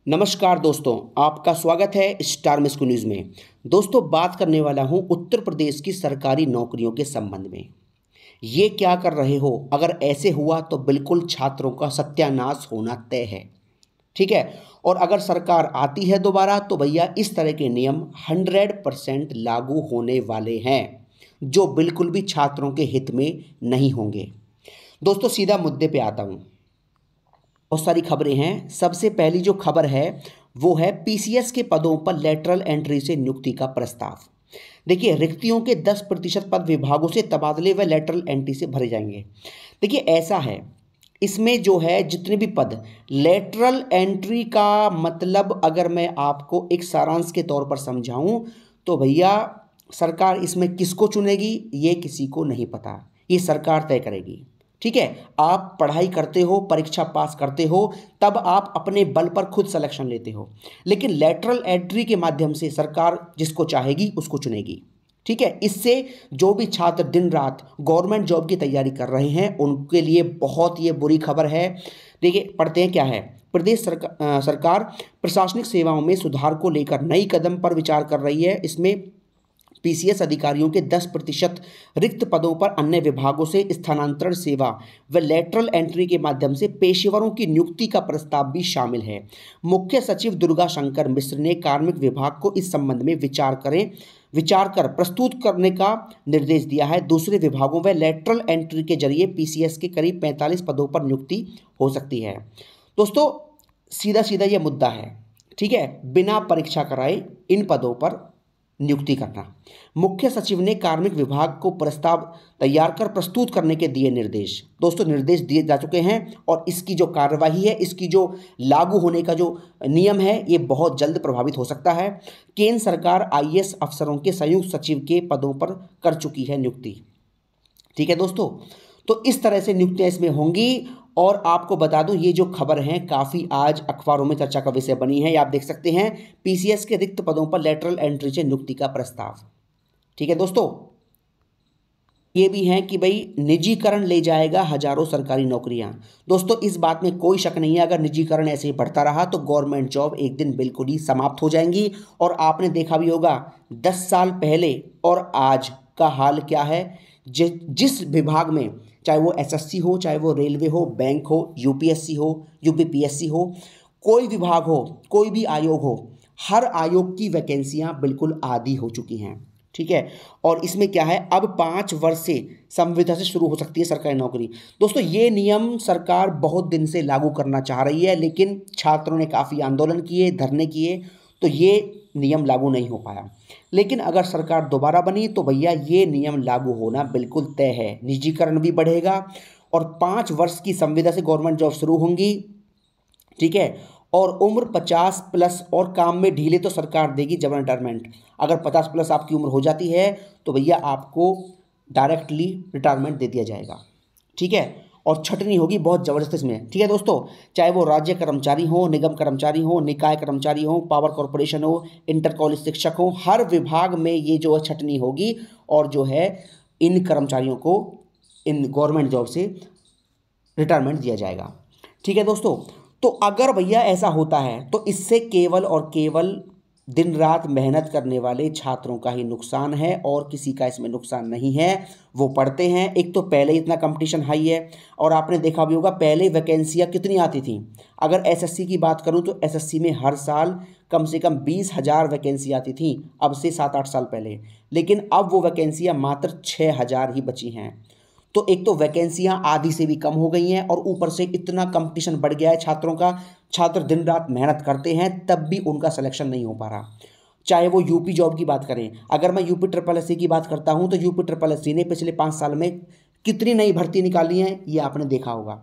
नमस्कार दोस्तों, आपका स्वागत है स्टार मिस्कू न्यूज़ में। दोस्तों, बात करने वाला हूं उत्तर प्रदेश की सरकारी नौकरियों के संबंध में। ये क्या कर रहे हो? अगर ऐसे हुआ तो बिल्कुल छात्रों का सत्यानाश होना तय है। ठीक है। और अगर सरकार आती है दोबारा तो भैया इस तरह के नियम 100% लागू होने वाले हैं, जो बिल्कुल भी छात्रों के हित में नहीं होंगे। दोस्तों, सीधा मुद्दे पे आता हूँ। बहुत सारी खबरें हैं। सबसे पहली जो खबर है वो है पीसीएस के पदों पर लेटरल एंट्री से नियुक्ति का प्रस्ताव। देखिए, रिक्तियों के 10% पद विभागों से तबादले व लेटरल एंट्री से भरे जाएंगे। देखिए, ऐसा है, इसमें जो है जितने भी पद लेटरल एंट्री का मतलब अगर मैं आपको एक सारांश के तौर पर समझाऊं तो भैया सरकार इसमें किसको चुनेगी ये किसी को नहीं पता, ये सरकार तय करेगी। ठीक है। आप पढ़ाई करते हो, परीक्षा पास करते हो, तब आप अपने बल पर खुद सिलेक्शन लेते हो, लेकिन लेटरल एंट्री के माध्यम से सरकार जिसको चाहेगी उसको चुनेगी। ठीक है। इससे जो भी छात्र दिन रात गवर्नमेंट जॉब की तैयारी कर रहे हैं उनके लिए बहुत ये बुरी खबर है। देखिए, पढ़ते हैं क्या है। प्रदेश सरकार प्रशासनिक सेवाओं में सुधार को लेकर नई कदम पर विचार कर रही है। इसमें पीसीएस अधिकारियों के 10% रिक्त पदों पर अन्य विभागों से स्थानांतरण सेवा व लेटरल एंट्री के माध्यम से पेशेवरों की नियुक्ति का प्रस्ताव भी शामिल है। मुख्य सचिव दुर्गा शंकर मिश्र ने कार्मिक विभाग को इस संबंध में विचार कर प्रस्तुत करने का निर्देश दिया है। दूसरे विभागों व लेटरल एंट्री के जरिए पीसीएस के करीब 45 पदों पर नियुक्ति हो सकती है। दोस्तों, सीधा सीधा यह मुद्दा है। ठीक है। बिना परीक्षा कराए इन पदों पर नियुक्ति करना। मुख्य सचिव ने कार्मिक विभाग को प्रस्ताव तैयार कर प्रस्तुत करने के दिए निर्देश। दोस्तों, निर्देश दिए जा चुके हैं और इसकी जो कार्यवाही है, इसकी जो लागू होने का जो नियम है, ये बहुत जल्द प्रभावित हो सकता है। केंद्र सरकार आईएएस अफसरों के संयुक्त सचिव के पदों पर कर चुकी है नियुक्ति। ठीक है दोस्तों, तो इस तरह से नियुक्तियां इसमें होंगी। और आपको बता दूं, ये जो खबर है काफ़ी आज अखबारों में चर्चा का विषय बनी है। आप देख सकते हैं, पीसीएस के रिक्त पदों पर लेटरल एंट्री से नियुक्ति का प्रस्ताव। ठीक है दोस्तों, ये भी है कि भाई निजीकरण ले जाएगा हजारों सरकारी नौकरियां। दोस्तों, इस बात में कोई शक नहीं है, अगर निजीकरण ऐसे ही बढ़ता रहा तो गवर्नमेंट जॉब एक दिन बिल्कुल ही समाप्त हो जाएंगी। और आपने देखा भी होगा 10 साल पहले और आज का हाल क्या है। जिस विभाग में, चाहे वो एसएससी हो, चाहे वो रेलवे हो, बैंक हो, यूपीएससी हो, यूपीपीएससी हो, कोई विभाग हो, कोई भी आयोग हो, हर आयोग की वैकेंसियां बिल्कुल आधी हो चुकी हैं। ठीक है। और इसमें क्या है, अब 5 वर्ष से संविदा से शुरू हो सकती है सरकारी नौकरी। दोस्तों, ये नियम सरकार बहुत दिन से लागू करना चाह रही है, लेकिन छात्रों ने काफ़ी आंदोलन किए, धरने किए, तो ये नियम लागू नहीं हो पाया। लेकिन अगर सरकार दोबारा बनी तो भैया ये नियम लागू होना बिल्कुल तय है। निजीकरण भी बढ़ेगा और 5 वर्ष की संविदा से गवर्नमेंट जॉब शुरू होंगी। ठीक है। और उम्र 50+ और काम में ढीले तो सरकार देगी जब रिटायरमेंट। अगर 50+ आपकी उम्र हो जाती है तो भैया आपको डायरेक्टली रिटायरमेंट दे दिया जाएगा। ठीक है। और छटनी होगी बहुत ज़बरदस्त इसमें। ठीक है दोस्तों, चाहे वो राज्य कर्मचारी हो, निगम कर्मचारी हो, निकाय कर्मचारी हो, पावर कॉरपोरेशन हो, इंटर कॉलेज शिक्षक हो, हर विभाग में ये जो है छटनी होगी। और जो है इन कर्मचारियों को इन गवर्नमेंट जॉब से रिटायरमेंट दिया जाएगा। ठीक है दोस्तों, तो अगर भैया ऐसा होता है तो इससे केवल और केवल दिन रात मेहनत करने वाले छात्रों का ही नुकसान है और किसी का इसमें नुकसान नहीं है। वो पढ़ते हैं, एक तो पहले इतना कंपटीशन हाई है, और आपने देखा भी होगा पहले वैकेंसियाँ कितनी आती थी। अगर एसएससी की बात करूं तो एसएससी में हर साल कम से कम 20,000 वैकेंसी आती थी, अब से 7-8 साल पहले। लेकिन अब वो वैकेंसियाँ मात्र 6,000 ही बची हैं। तो एक तो वैकेंसियां आधी से भी कम हो गई हैं और ऊपर से इतना कंपटीशन बढ़ गया है छात्रों का। छात्र दिन रात मेहनत करते हैं तब भी उनका सिलेक्शन नहीं हो पा रहा। चाहे वो यूपी जॉब की बात करें, अगर मैं यूपी ट्रिपल एस सी की बात करता हूं तो यूपी ट्रिपल एस सी ने पिछले 5 साल में कितनी नई भर्ती निकाली हैं ये आपने देखा होगा।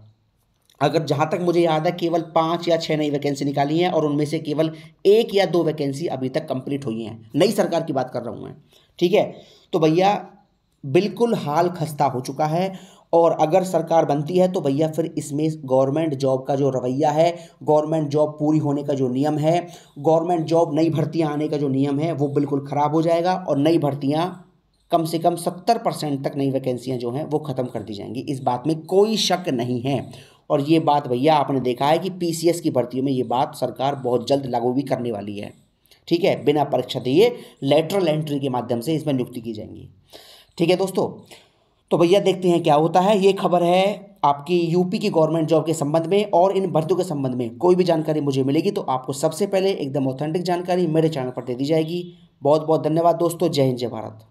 अगर जहाँ तक मुझे याद है केवल 5 या 6 नई वैकेंसी निकाली हैं और उनमें से केवल 1 या 2 वैकेंसी अभी तक कंप्लीट हुई हैं। नई सरकार की बात कर रहा हूँ मैं। ठीक है। तो भैया बिल्कुल हाल खस्ता हो चुका है। और अगर सरकार बनती है तो भैया फिर इसमें गवर्नमेंट जॉब का जो रवैया है, गवर्नमेंट जॉब पूरी होने का जो नियम है, गवर्नमेंट जॉब नई भर्तियां आने का जो नियम है, वो बिल्कुल ख़राब हो जाएगा। और नई भर्तियां कम से कम 70% तक नई वैकेंसियां जो हैं वो ख़त्म कर दी जाएंगी। इस बात में कोई शक नहीं है। और ये बात भैया आपने देखा है कि पीसीएस की भर्तियों में ये बात सरकार बहुत जल्द लागू भी करने वाली है। ठीक है, बिना परीक्षा दिए लेटरल एंट्री के माध्यम से इसमें नियुक्ति की जाएंगी। ठीक है दोस्तों, तो भैया देखते हैं क्या होता है। ये खबर है आपकी यूपी की गवर्नमेंट जॉब के संबंध में, और इन भर्तियों के संबंध में कोई भी जानकारी मुझे मिलेगी तो आपको सबसे पहले एकदम ऑथेंटिक जानकारी मेरे चैनल पर दे दी जाएगी। बहुत बहुत धन्यवाद दोस्तों। जय हिंद, जय भारत।